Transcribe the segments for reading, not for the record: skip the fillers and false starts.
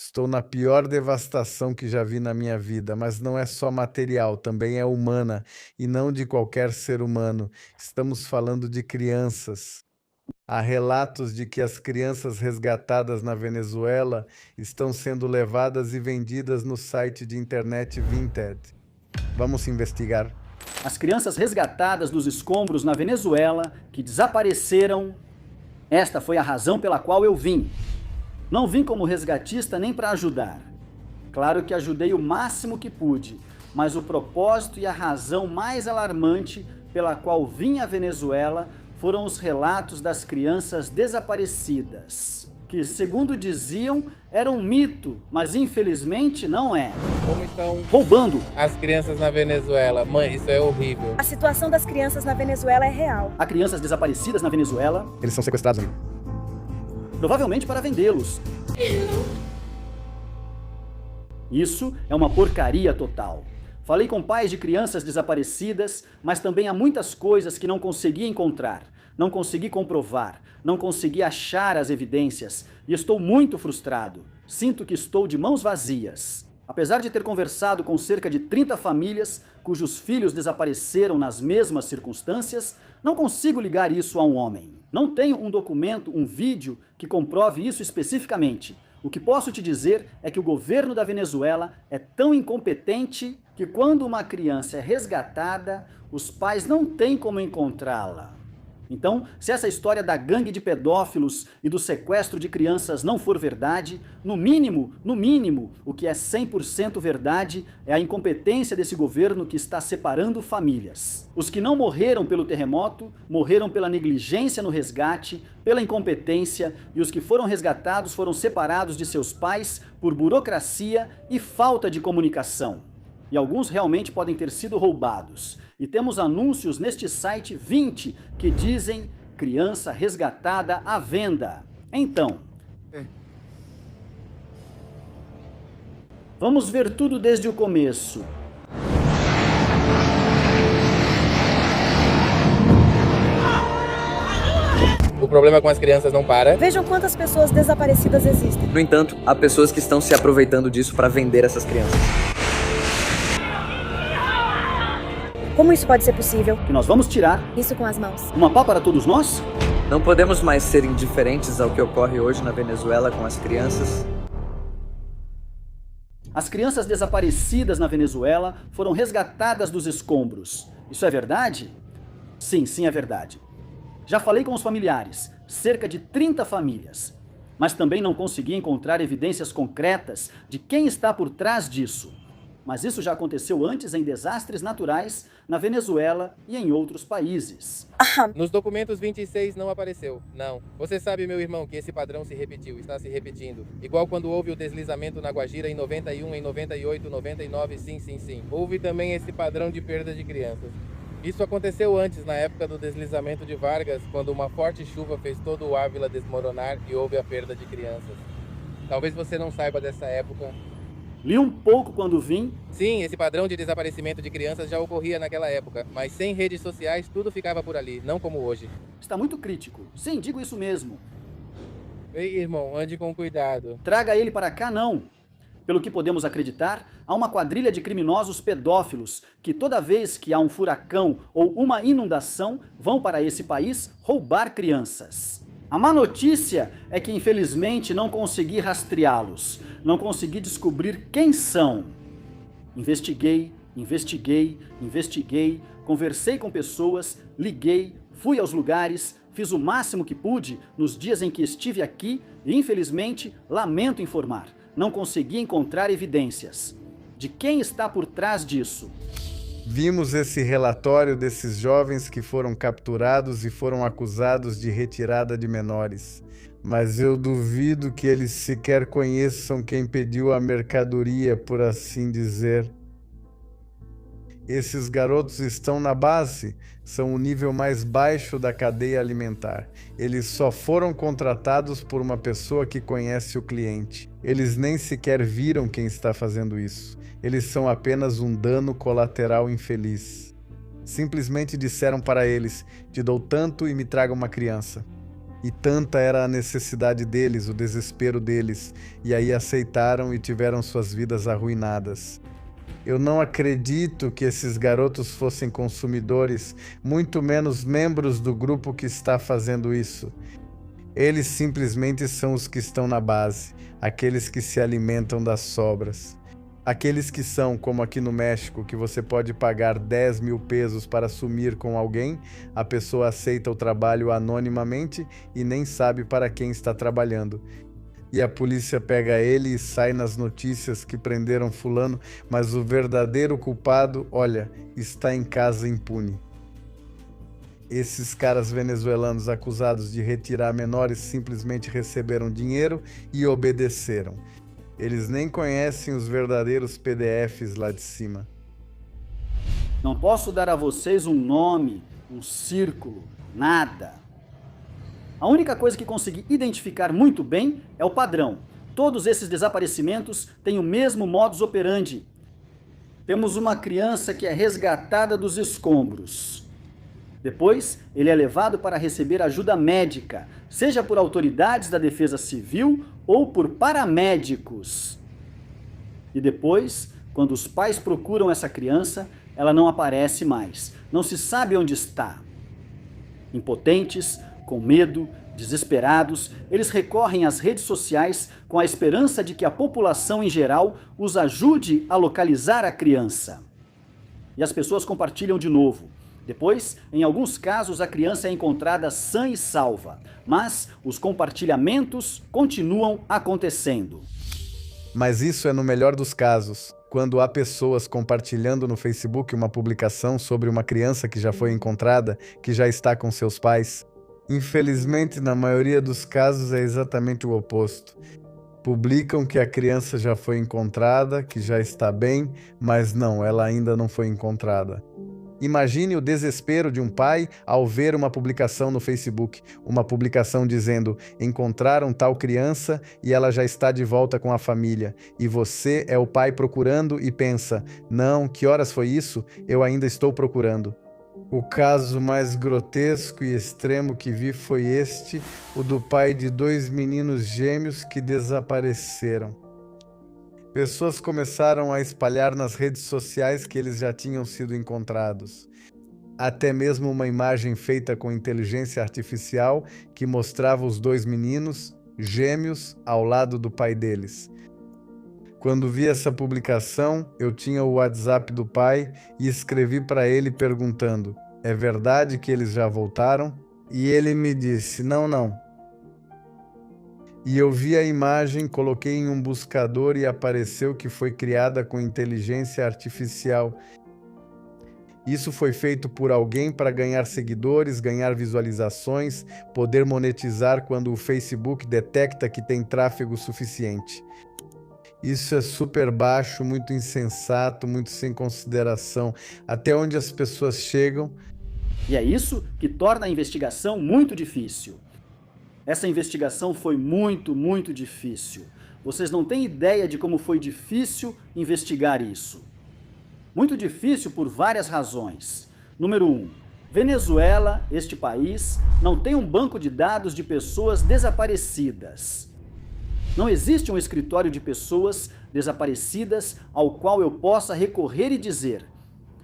Estou na pior devastação que já vi na minha vida, mas não é só material, também é humana, e não de qualquer ser humano. Estamos falando de crianças. Há relatos de que as crianças resgatadas na Venezuela estão sendo levadas e vendidas no site de internet Vinted. Vamos investigar. As crianças resgatadas dos escombros na Venezuela, que desapareceram, esta foi a razão pela qual eu vim. Não vim como resgatista nem para ajudar. Claro que ajudei o máximo que pude, mas o propósito e a razão mais alarmante pela qual vim à Venezuela foram os relatos das crianças desaparecidas, que, segundo diziam, era um mito, mas infelizmente não é. Como estão Roubando. as crianças na Venezuela? Mãe, isso é horrível. A situação das crianças na Venezuela é real. Há crianças desaparecidas na Venezuela, Eles são sequestrados, amigo. provavelmente para vendê-los. Isso é uma porcaria total. Falei com pais de crianças desaparecidas, mas também há muitas coisas que não consegui encontrar, não consegui comprovar, não consegui achar as evidências e estou muito frustrado. Sinto que estou de mãos vazias. Apesar de ter conversado com cerca de 30 famílias cujos filhos desapareceram nas mesmas circunstâncias, não consigo ligar isso a um homem. Não tenho um documento, um vídeo que comprove isso especificamente. O que posso te dizer é que o governo da Venezuela é tão incompetente que quando uma criança é resgatada, os pais não têm como encontrá-la. Então, se essa história da gangue de pedófilos e do sequestro de crianças não for verdade, no mínimo, o que é 100% verdade é a incompetência desse governo que está separando famílias. Os que não morreram pelo terremoto, morreram pela negligência no resgate, pela incompetência, e os que foram resgatados foram separados de seus pais por burocracia e falta de comunicação. E alguns realmente podem ter sido roubados. E temos anúncios neste site 20 que dizem criança resgatada à venda. Então, vamos ver tudo desde o começo. O problema com as crianças não para. Vejam quantas pessoas desaparecidas existem. No entanto, há pessoas que estão se aproveitando disso para vender essas crianças. Como isso pode ser possível? Que nós vamos tirar Isso com as mãos. uma pá para todos nós? Não podemos mais ser indiferentes ao que ocorre hoje na Venezuela com as crianças. As crianças desaparecidas na Venezuela foram resgatadas dos escombros. Isso é verdade? Sim, é verdade. Já falei com os familiares, cerca de 30 famílias, mas também não consegui encontrar evidências concretas de quem está por trás disso. Mas isso já aconteceu antes em desastres naturais na Venezuela e em outros países. Nos documentos 26 não apareceu, não. Você sabe, meu irmão, que esse padrão se repetiu, está se repetindo. Igual quando houve o deslizamento na Guajira em 91, em 98, 99, sim. Houve também esse padrão de perda de crianças. Isso aconteceu antes, na época do deslizamento de Vargas, quando uma forte chuva fez todo o Ávila desmoronar e houve a perda de crianças. Talvez você não saiba dessa época. Li um pouco quando vim. Sim, esse padrão de desaparecimento de crianças já ocorria naquela época, mas sem redes sociais tudo ficava por ali, não como hoje. Está muito crítico. Sim, digo isso mesmo. Ei, irmão, ande com cuidado. Traga ele para cá, não. Pelo que podemos acreditar, há uma quadrilha de criminosos pedófilos que toda vez que há um furacão ou uma inundação, vão para esse país roubar crianças. A má notícia é que infelizmente não consegui rastreá-los, não consegui descobrir quem são. Investiguei, conversei com pessoas, liguei, fui aos lugares, fiz o máximo que pude nos dias em que estive aqui e infelizmente, lamento informar, não consegui encontrar evidências. De quem está por trás disso? Vimos esse relatório desses jovens que foram capturados e foram acusados de retirada de menores. Mas eu duvido que eles sequer conheçam quem pediu a mercadoria, por assim dizer. Esses garotos estão na base, são o nível mais baixo da cadeia alimentar. Eles só foram contratados por uma pessoa que conhece o cliente. Eles nem sequer viram quem está fazendo isso. Eles são apenas um dano colateral infeliz. Simplesmente disseram para eles: te dou tanto e me traga uma criança. E tanta era a necessidade deles, o desespero deles, e aí aceitaram e tiveram suas vidas arruinadas. Eu não acredito que esses garotos fossem consumidores, muito menos membros do grupo que está fazendo isso. Eles simplesmente são os que estão na base, aqueles que se alimentam das sobras. Aqueles que são, como aqui no México, que você pode pagar 10 mil pesos para sumir com alguém, a pessoa aceita o trabalho anonimamente e nem sabe para quem está trabalhando. E a polícia pega ele e sai nas notícias que prenderam fulano, mas o verdadeiro culpado, olha, está em casa impune. Esses caras venezuelanos acusados de retirar menores simplesmente receberam dinheiro e obedeceram. Eles nem conhecem os verdadeiros PDFs lá de cima. Não posso dar a vocês um nome, um círculo, nada. A única coisa que consegui identificar muito bem é o padrão. Todos esses desaparecimentos têm o mesmo modus operandi. Temos uma criança que é resgatada dos escombros. Depois, ele é levado para receber ajuda médica, seja por autoridades da Defesa Civil ou por paramédicos. E depois, quando os pais procuram essa criança, ela não aparece mais. Não se sabe onde está. Impotentes, com medo, desesperados, eles recorrem às redes sociais com a esperança de que a população em geral os ajude a localizar a criança. E as pessoas compartilham de novo. Depois, em alguns casos, a criança é encontrada sã e salva, mas os compartilhamentos continuam acontecendo. Mas isso é no melhor dos casos, quando há pessoas compartilhando no Facebook uma publicação sobre uma criança que já foi encontrada, que já está com seus pais. Infelizmente, na maioria dos casos, é exatamente o oposto. Publicam que a criança já foi encontrada, que já está bem, mas não, ela ainda não foi encontrada. Imagine o desespero de um pai ao ver uma publicação no Facebook, uma publicação dizendo: encontraram tal criança e ela já está de volta com a família. E você é o pai procurando e pensa: não, que horas foi isso? Eu ainda estou procurando. O caso mais grotesco e extremo que vi foi o do pai de 2 meninos gêmeos que desapareceram. Pessoas começaram a espalhar nas redes sociais que eles já tinham sido encontrados. Até mesmo uma imagem feita com inteligência artificial que mostrava os 2 meninos gêmeos ao lado do pai deles. Quando vi essa publicação, eu tinha o WhatsApp do pai e escrevi para ele perguntando: é verdade que eles já voltaram? E ele me disse: não. E eu vi a imagem, coloquei em um buscador e apareceu que foi criada com inteligência artificial. Isso foi feito por alguém para ganhar seguidores, ganhar visualizações, poder monetizar quando o Facebook detecta que tem tráfego suficiente. Isso é super baixo, muito insensato, muito sem consideração. Até onde as pessoas chegam. E é isso que torna a investigação muito difícil. Essa investigação foi muito difícil. Vocês não têm ideia de como foi difícil investigar isso. Muito difícil por várias razões. Número 1. Venezuela, este país, não tem um banco de dados de pessoas desaparecidas. Não existe um escritório de pessoas desaparecidas ao qual eu possa recorrer e dizer: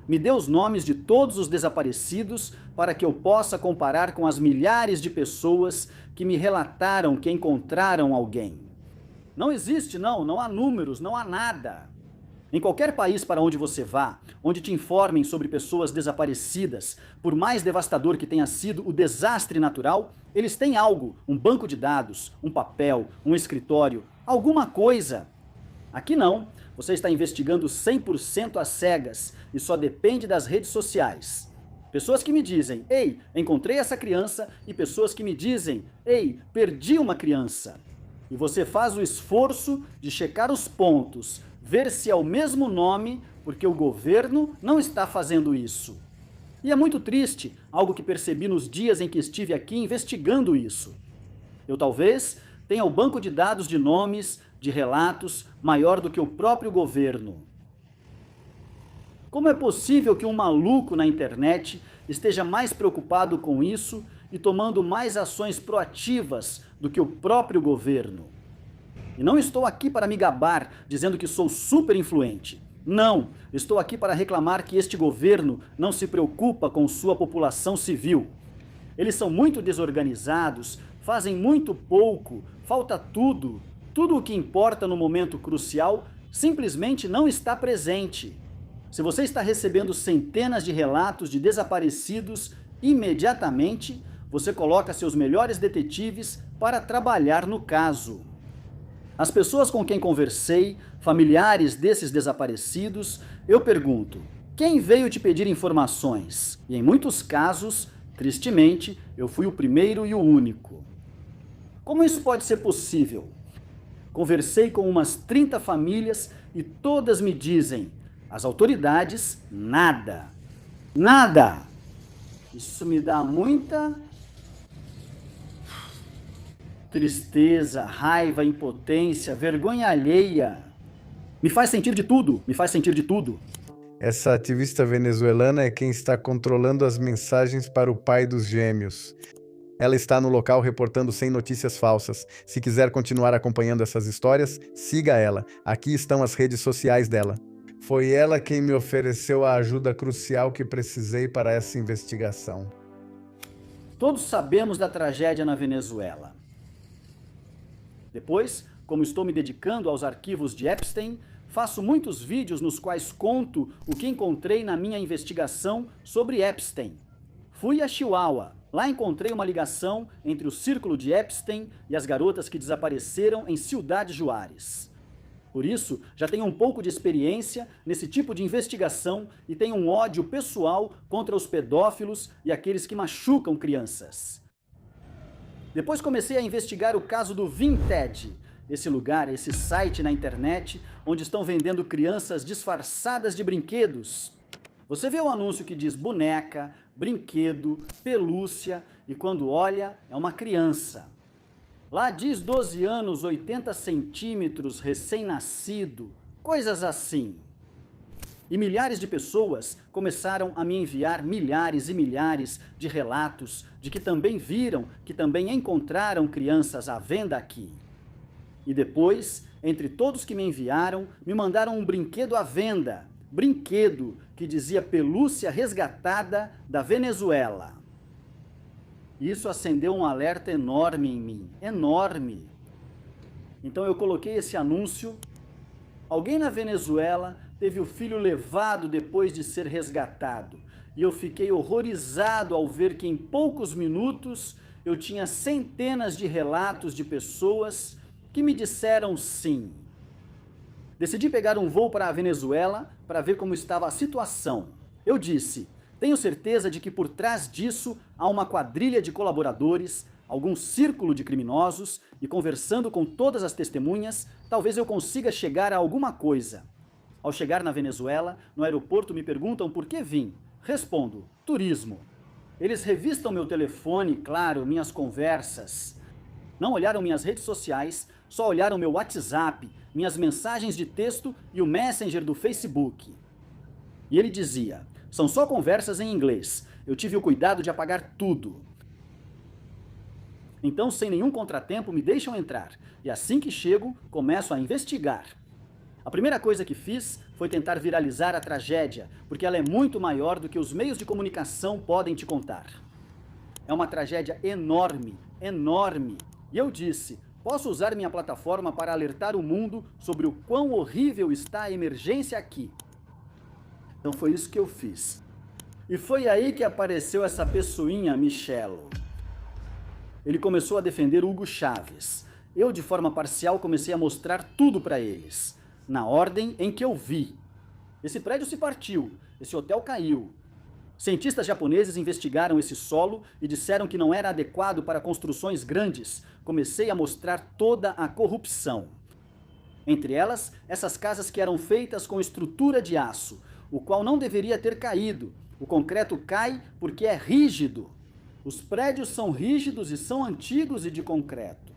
me dê os nomes de todos os desaparecidos para que eu possa comparar com as milhares de pessoas que me relataram que encontraram alguém. Não existe, não há números, não há nada. Em qualquer país para onde você vá, onde te informem sobre pessoas desaparecidas, por mais devastador que tenha sido o desastre natural, eles têm algo, um banco de dados, um papel, um escritório, alguma coisa. Aqui não, você está investigando 100% às cegas e só depende das redes sociais. Pessoas que me dizem: ei, encontrei essa criança, e pessoas que me dizem: ei, perdi uma criança. E você faz o esforço de checar os pontos, ver se é o mesmo nome, porque o governo não está fazendo isso. E é muito triste, algo que percebi nos dias em que estive aqui investigando isso. Eu talvez tenha o banco de dados de nomes, de relatos, maior do que o próprio governo. Como é possível que um maluco na internet esteja mais preocupado com isso e tomando mais ações proativas do que o próprio governo. E não estou aqui para me gabar, dizendo que sou super influente. Não, estou aqui para reclamar que este governo não se preocupa com sua população civil. Eles são muito desorganizados, fazem muito pouco, falta tudo. Tudo o que importa no momento crucial simplesmente não está presente. Se você está recebendo centenas de relatos de desaparecidos imediatamente, você coloca seus melhores detetives para trabalhar no caso. As pessoas com quem conversei, familiares desses desaparecidos, eu pergunto: quem veio te pedir informações? E em muitos casos, tristemente, eu fui o primeiro e o único. Como isso pode ser possível? Conversei com umas 30 famílias e todas me dizem: as autoridades, nada. Nada! Isso me dá muita tristeza, raiva, impotência, vergonha alheia. Me faz sentir de tudo, me faz sentir de tudo. Essa ativista venezuelana é quem está controlando as mensagens para o pai dos gêmeos. Ela está no local reportando sem notícias falsas. Se quiser continuar acompanhando essas histórias, siga ela. Aqui estão as redes sociais dela. Foi ela quem me ofereceu a ajuda crucial que precisei para essa investigação. Todos sabemos da tragédia na Venezuela. Depois, como estou me dedicando aos arquivos de Epstein, faço muitos vídeos nos quais conto o que encontrei na minha investigação sobre Epstein. Fui a Chihuahua. Lá encontrei uma ligação entre o círculo de Epstein e as garotas que desapareceram em Ciudad Juárez. Por isso, já tenho um pouco de experiência nesse tipo de investigação e tenho um ódio pessoal contra os pedófilos e aqueles que machucam crianças. Depois comecei a investigar o caso do Vinted, esse lugar, esse site na internet, onde estão vendendo crianças disfarçadas de brinquedos. Você vê o anúncio que diz boneca, brinquedo, pelúcia, e quando olha, é uma criança. Lá diz 12 anos, 80 centímetros, recém-nascido, coisas assim. E milhares de pessoas começaram a me enviar milhares e milhares de relatos de que também viram, que também encontraram crianças à venda aqui. E depois, entre todos que me enviaram, me mandaram um brinquedo à venda. Brinquedo que dizia pelúcia resgatada da Venezuela. Isso acendeu um alerta enorme em mim, enorme. Então eu coloquei esse anúncio. Alguém na Venezuela teve o filho levado depois de ser resgatado. E eu fiquei horrorizado ao ver que em poucos minutos eu tinha centenas de relatos de pessoas que me disseram sim. Decidi pegar um voo para a Venezuela para ver como estava a situação. Eu disse: tenho certeza de que por trás disso há uma quadrilha de colaboradores, algum círculo de criminosos, e conversando com todas as testemunhas, talvez eu consiga chegar a alguma coisa. Ao chegar na Venezuela, no aeroporto me perguntam por que vim. Respondo: turismo. Eles revistam meu telefone, claro, minhas conversas. Não olharam minhas redes sociais, só olharam meu WhatsApp, minhas mensagens de texto e o Messenger do Facebook. E ele dizia: são só conversas em inglês. Eu tive o cuidado de apagar tudo. Então, sem nenhum contratempo, me deixam entrar. E assim que chego, começo a investigar. A primeira coisa que fiz foi tentar viralizar a tragédia, porque ela é muito maior do que os meios de comunicação podem te contar. É uma tragédia enorme, enorme. E eu disse: posso usar minha plataforma para alertar o mundo sobre o quão horrível está a emergência aqui. Então foi isso que eu fiz. E foi aí que apareceu essa pessoinha, Michelo. Ele começou a defender Hugo Chávez. Eu, de forma parcial, comecei a mostrar tudo para eles, na ordem em que eu vi. Esse prédio se partiu, esse hotel caiu. Cientistas japoneses investigaram esse solo e disseram que não era adequado para construções grandes. Comecei a mostrar toda a corrupção. Entre elas, essas casas que eram feitas com estrutura de aço, o qual não deveria ter caído. O concreto cai porque é rígido. Os prédios são rígidos e são antigos e de concreto.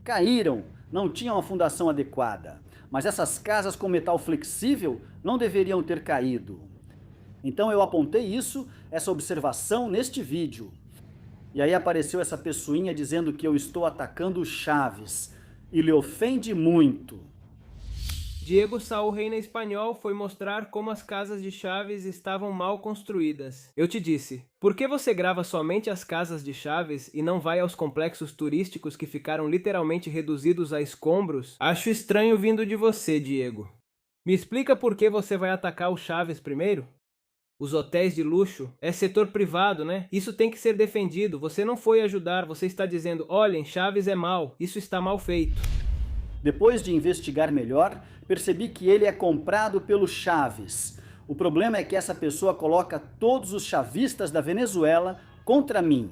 Caíram, não tinham a fundação adequada. Mas essas casas com metal flexível não deveriam ter caído. Então eu apontei isso, essa observação neste vídeo. E aí apareceu essa pessoinha dizendo que eu estou atacando o Chaves. E lhe ofende muito. Diego Saul Reina Espanhol foi mostrar como as casas de Chaves estavam mal construídas. Eu te disse, por que você grava somente as casas de Chaves e não vai aos complexos turísticos que ficaram literalmente reduzidos a escombros? Acho estranho vindo de você, Diego. Me explica por que você vai atacar o Chaves primeiro? Os hotéis de luxo é setor privado, né? Isso tem que ser defendido. Você não foi ajudar, você está dizendo, olhem, Chaves é mal, isso está mal feito. Depois de investigar melhor, percebi que ele é comprado pelo Chaves. O problema é que essa pessoa coloca todos os chavistas da Venezuela contra mim.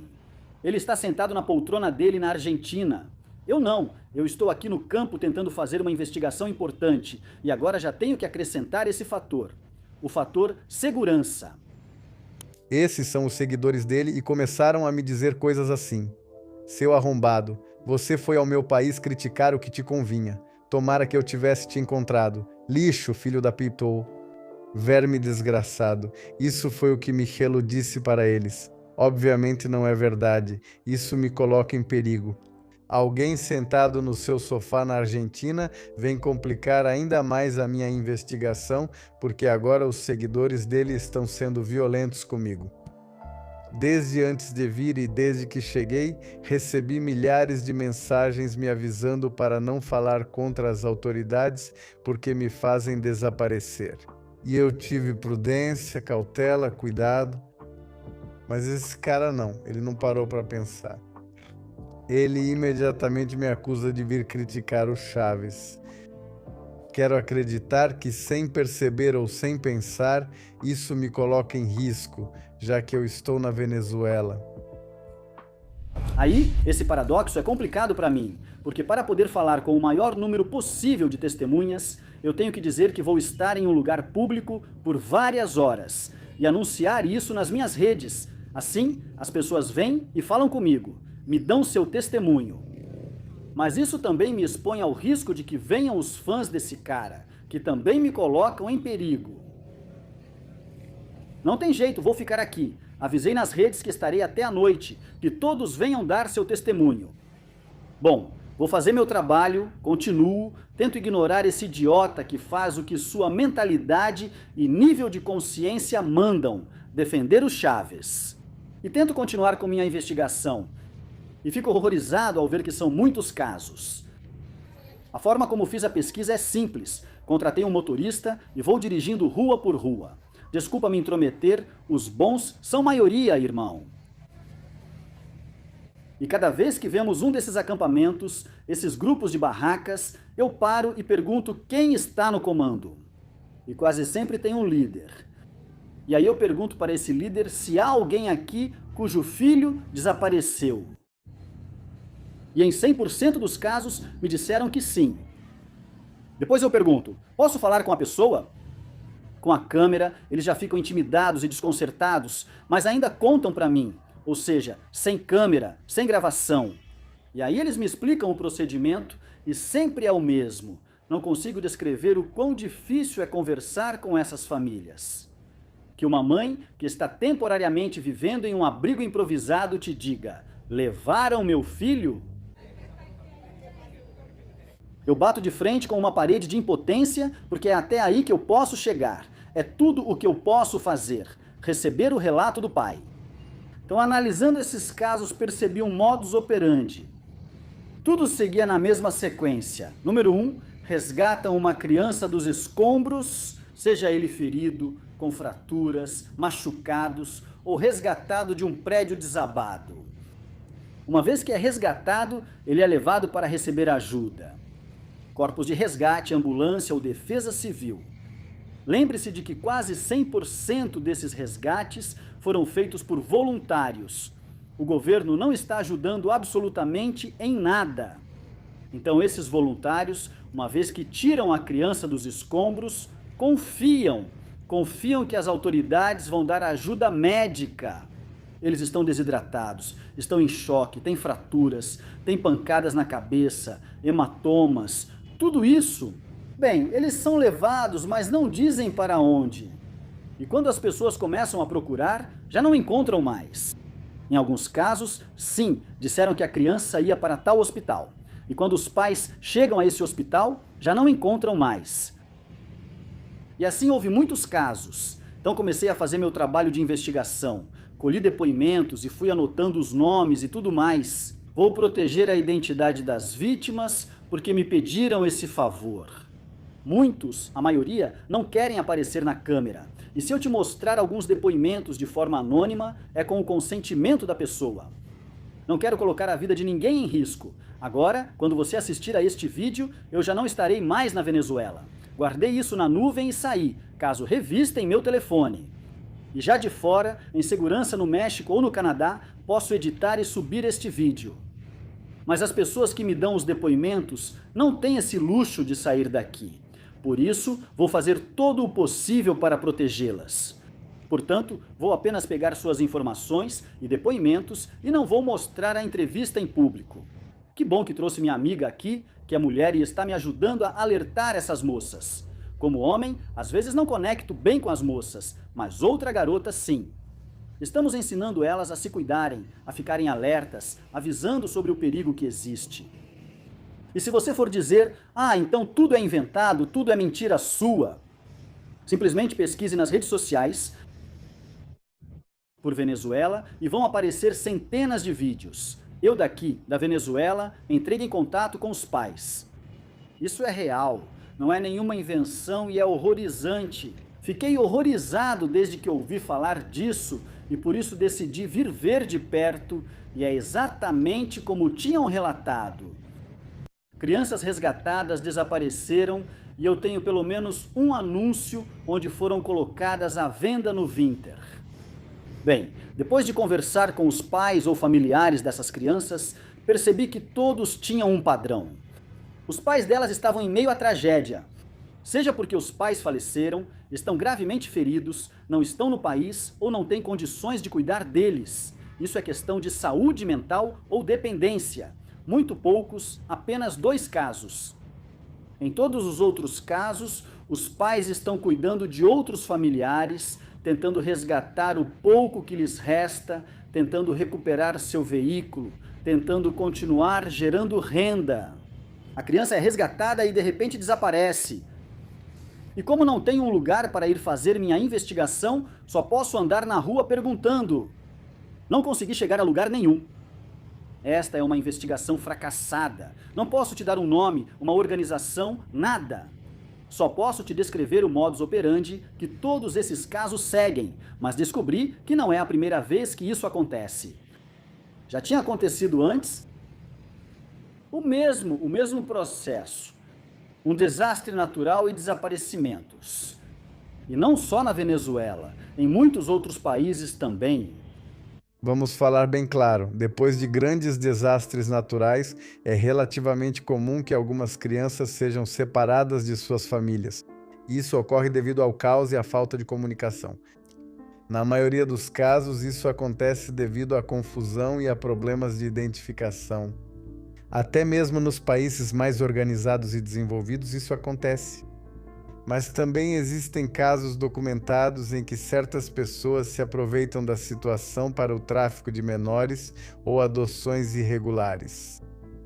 Ele está sentado na poltrona dele na Argentina. Eu não. Eu estou aqui no campo tentando fazer uma investigação importante e agora já tenho que acrescentar esse fator. O fator segurança. Esses são os seguidores dele e começaram a me dizer coisas assim. Seu arrombado, você foi ao meu país criticar o que te convinha. Tomara que eu tivesse te encontrado. Lixo, filho da Pitou. Verme desgraçado. Isso foi o que Michelo disse para eles. Obviamente não é verdade. Isso me coloca em perigo. Alguém sentado no seu sofá na Argentina vem complicar ainda mais a minha investigação, porque agora os seguidores dele estão sendo violentos comigo. Desde antes de vir e desde que cheguei, recebi milhares de mensagens me avisando para não falar contra as autoridades porque me fazem desaparecer. E eu tive prudência, cautela, cuidado. Mas esse cara não, ele não parou para pensar. Ele imediatamente me acusa de vir criticar o Chaves. Quero acreditar que, sem perceber ou sem pensar, isso me coloca em risco, já que eu estou na Venezuela. Aí, esse paradoxo é complicado para mim, porque para poder falar com o maior número possível de testemunhas, eu tenho que dizer que vou estar em um lugar público por várias horas e anunciar isso nas minhas redes. Assim, as pessoas vêm e falam comigo, me dão seu testemunho. Mas isso também me expõe ao risco de que venham os fãs desse cara, que também me colocam em perigo. Não tem jeito, vou ficar aqui. Avisei nas redes que estarei até a noite, que todos venham dar seu testemunho. Bom, vou fazer meu trabalho, continuo, tento ignorar esse idiota que faz o que sua mentalidade e nível de consciência mandam, defender o Chaves. E tento continuar com minha investigação. E fico horrorizado ao ver que são muitos casos. A forma como fiz a pesquisa é simples. Contratei um motorista e vou dirigindo rua por rua. Desculpa me intrometer, os bons são maioria, irmão. E cada vez que vemos um desses acampamentos, esses grupos de barracas, eu paro e pergunto quem está no comando. E quase sempre tem um líder. E aí eu pergunto para esse líder se há alguém aqui cujo filho desapareceu. E em 100% dos casos me disseram que sim. Depois eu pergunto, posso falar com a pessoa? Com a câmera, eles já ficam intimidados e desconcertados, mas ainda contam para mim, ou seja, sem câmera, sem gravação. E aí eles me explicam o procedimento e sempre é o mesmo. Não consigo descrever o quão difícil é conversar com essas famílias. Que uma mãe que está temporariamente vivendo em um abrigo improvisado te diga, levaram meu filho? Eu bato de frente com uma parede de impotência, porque é até aí que eu posso chegar. É tudo o que eu posso fazer, receber o relato do pai. Então, analisando esses casos, percebi um modus operandi. Tudo seguia na mesma sequência. Número 1, resgatam uma criança dos escombros, seja ele ferido, com fraturas, machucados ou resgatado de um prédio desabado. Uma vez que é resgatado, ele é levado para receber ajuda. Corpos de resgate, ambulância ou defesa civil. Lembre-se de que quase 100% desses resgates foram feitos por voluntários. O governo não está ajudando absolutamente em nada. Então esses voluntários, uma vez que tiram a criança dos escombros, confiam que as autoridades vão dar ajuda médica. Eles estão desidratados, estão em choque, têm fraturas, têm pancadas na cabeça, hematomas, tudo isso. Bem, eles são levados, mas não dizem para onde. E quando as pessoas começam a procurar, já não encontram mais. Em alguns casos, sim, disseram que a criança ia para tal hospital. E quando os pais chegam a esse hospital, já não encontram mais. E assim houve muitos casos. Então comecei a fazer meu trabalho de investigação. Colhi depoimentos e fui anotando os nomes e tudo mais. Vou proteger a identidade das vítimas porque me pediram esse favor. Muitos, a maioria, não querem aparecer na câmera. E se eu te mostrar alguns depoimentos de forma anônima, é com o consentimento da pessoa. Não quero colocar a vida de ninguém em risco. Agora, quando você assistir a este vídeo, eu já não estarei mais na Venezuela. Guardei isso na nuvem e saí, caso revistem meu telefone. E já de fora, em segurança no México ou no Canadá, posso editar e subir este vídeo. Mas as pessoas que me dão os depoimentos não têm esse luxo de sair daqui. Por isso, vou fazer todo o possível para protegê-las. Portanto, vou apenas pegar suas informações e depoimentos e não vou mostrar a entrevista em público. Que bom que trouxe minha amiga aqui, que é mulher e está me ajudando a alertar essas moças. Como homem, às vezes não conecto bem com as moças, mas outra garota sim. Estamos ensinando elas a se cuidarem, a ficarem alertas, avisando sobre o perigo que existe. E se você for dizer, então tudo é inventado, tudo é mentira sua, simplesmente pesquise nas redes sociais por Venezuela e vão aparecer centenas de vídeos. Eu daqui, da Venezuela, entrei em contato com os pais. Isso é real, não é nenhuma invenção e é horrorizante. Fiquei horrorizado desde que ouvi falar disso e por isso decidi vir ver de perto e é exatamente como tinham relatado. Crianças resgatadas desapareceram e eu tenho pelo menos um anúncio onde foram colocadas à venda no Vinted. Bem, depois de conversar com os pais ou familiares dessas crianças, percebi que todos tinham um padrão. Os pais delas estavam em meio à tragédia. Seja porque os pais faleceram, estão gravemente feridos, não estão no país ou não têm condições de cuidar deles. Isso é questão de saúde mental ou dependência. Muito poucos, apenas 2 casos. Em todos os outros casos, os pais estão cuidando de outros familiares, tentando resgatar o pouco que lhes resta, tentando recuperar seu veículo, tentando continuar gerando renda. A criança é resgatada e de repente desaparece. E como não tenho um lugar para ir fazer minha investigação, só posso andar na rua perguntando. Não consegui chegar a lugar nenhum. Esta é uma investigação fracassada. Não posso te dar um nome, uma organização, nada. Só posso te descrever o modus operandi que todos esses casos seguem, mas descobri que não é a primeira vez que isso acontece. Já tinha acontecido antes? O mesmo processo. Um desastre natural e desaparecimentos. E não só na Venezuela, em muitos outros países também. Vamos falar bem claro, depois de grandes desastres naturais, é relativamente comum que algumas crianças sejam separadas de suas famílias. Isso ocorre devido ao caos e à falta de comunicação. Na maioria dos casos, isso acontece devido à confusão e a problemas de identificação. Até mesmo nos países mais organizados e desenvolvidos, isso acontece. Mas também existem casos documentados em que certas pessoas se aproveitam da situação para o tráfico de menores ou adoções irregulares.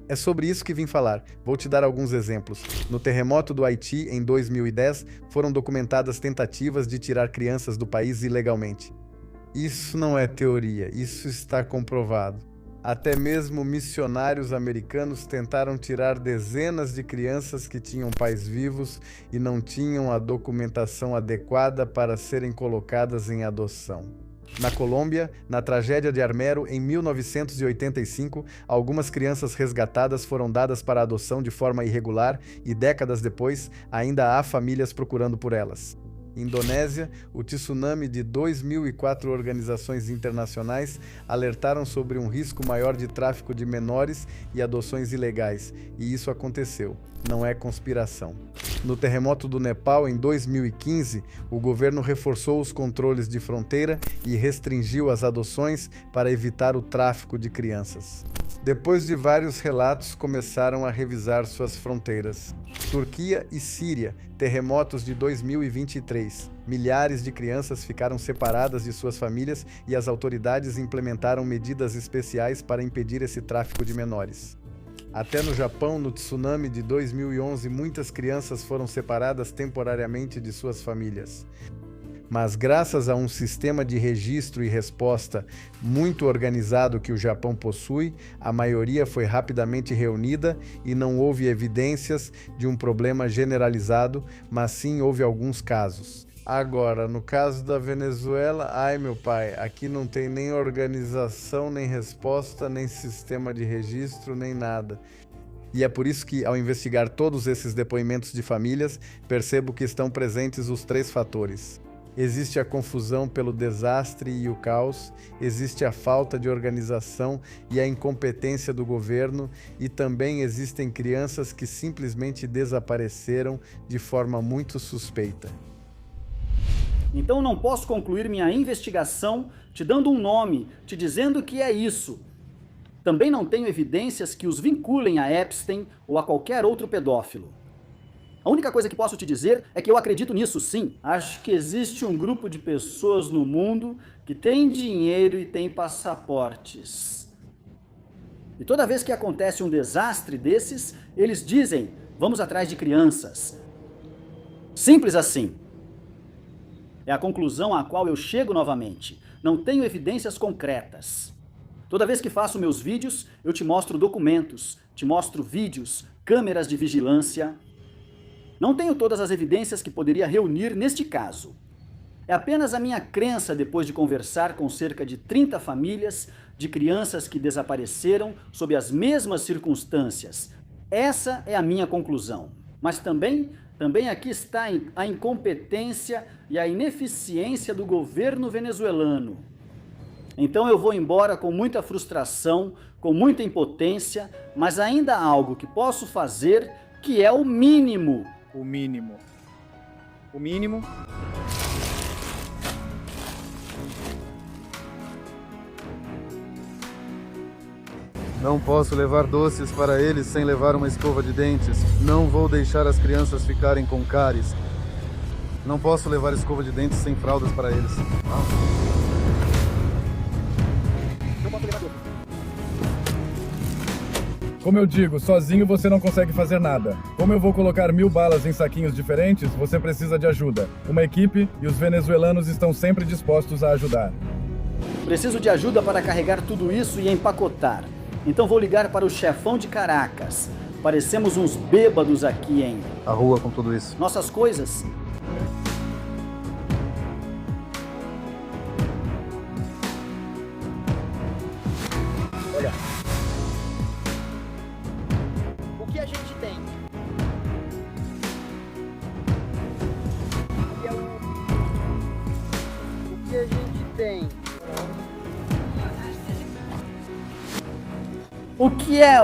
É sobre isso que vim falar. Vou te dar alguns exemplos. No terremoto do Haiti, em 2010, foram documentadas tentativas de tirar crianças do país ilegalmente. Isso não é teoria, isso está comprovado. Até mesmo missionários americanos tentaram tirar dezenas de crianças que tinham pais vivos e não tinham a documentação adequada para serem colocadas em adoção. Na Colômbia, na tragédia de Armero, em 1985, algumas crianças resgatadas foram dadas para adoção de forma irregular e, décadas depois, ainda há famílias procurando por elas. Indonésia, o tsunami de 2004 organizações internacionais alertaram sobre um risco maior de tráfico de menores e adoções ilegais, e isso aconteceu, não é conspiração. No terremoto do Nepal, em 2015, o governo reforçou os controles de fronteira e restringiu as adoções para evitar o tráfico de crianças. Depois de vários relatos, começaram a revisar suas fronteiras. Turquia e Síria, terremotos de 2023. 2023, milhares de crianças ficaram separadas de suas famílias e as autoridades implementaram medidas especiais para impedir esse tráfico de menores. Até no Japão, no tsunami de 2011, muitas crianças foram separadas temporariamente de suas famílias. Mas graças a um sistema de registro e resposta muito organizado que o Japão possui, a maioria foi rapidamente reunida e não houve evidências de um problema generalizado, mas sim houve alguns casos. Agora, no caso da Venezuela, ai meu pai, aqui não tem nem organização, nem resposta, nem sistema de registro, nem nada. E é por isso que, ao investigar todos esses depoimentos de famílias, percebo que estão presentes os 3 fatores. Existe a confusão pelo desastre e o caos, existe a falta de organização e a incompetência do governo, e também existem crianças que simplesmente desapareceram de forma muito suspeita. Então não posso concluir minha investigação te dando um nome, te dizendo que é isso. Também não tenho evidências que os vinculem a Epstein ou a qualquer outro pedófilo. A única coisa que posso te dizer é que eu acredito nisso, sim. Acho que existe um grupo de pessoas no mundo que tem dinheiro e tem passaportes. E toda vez que acontece um desastre desses, eles dizem, vamos atrás de crianças. Simples assim. É a conclusão à qual eu chego novamente. Não tenho evidências concretas. Toda vez que faço meus vídeos, eu te mostro documentos, te mostro vídeos, câmeras de vigilância. Não tenho todas as evidências que poderia reunir neste caso. É apenas a minha crença depois de conversar com cerca de 30 famílias de crianças que desapareceram sob as mesmas circunstâncias. Essa é a minha conclusão. Mas também aqui está a incompetência e a ineficiência do governo venezuelano. Então eu vou embora com muita frustração, com muita impotência, mas ainda há algo que posso fazer que é o mínimo. O mínimo. O mínimo. Não posso levar doces para eles sem levar uma escova de dentes. Não vou deixar as crianças ficarem com cáries. Não posso levar escova de dentes sem fraldas para eles. Como eu digo, sozinho você não consegue fazer nada. Como eu vou colocar 1000 balas em saquinhos diferentes, você precisa de ajuda. Uma equipe e os venezuelanos estão sempre dispostos a ajudar. Preciso de ajuda para carregar tudo isso e empacotar. Então vou ligar para o chefão de Caracas. Parecemos uns bêbados aqui, hein? A rua com tudo isso. Nossas coisas. Olha. O que a gente tem? O que a gente tem?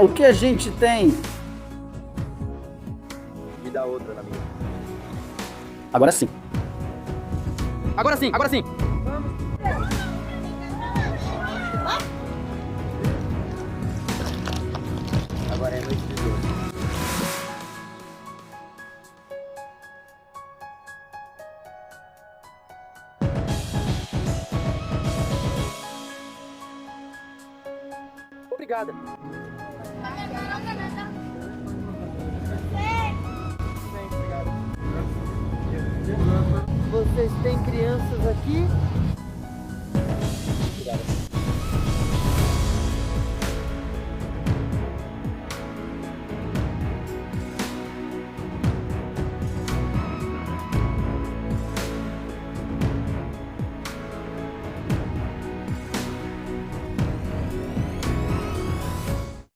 O que a gente tem? Me dá outra na minha. Agora sim. Agora sim, agora sim. Agora é noite de hoje. Obrigada. Vocês têm crianças aqui? Obrigada.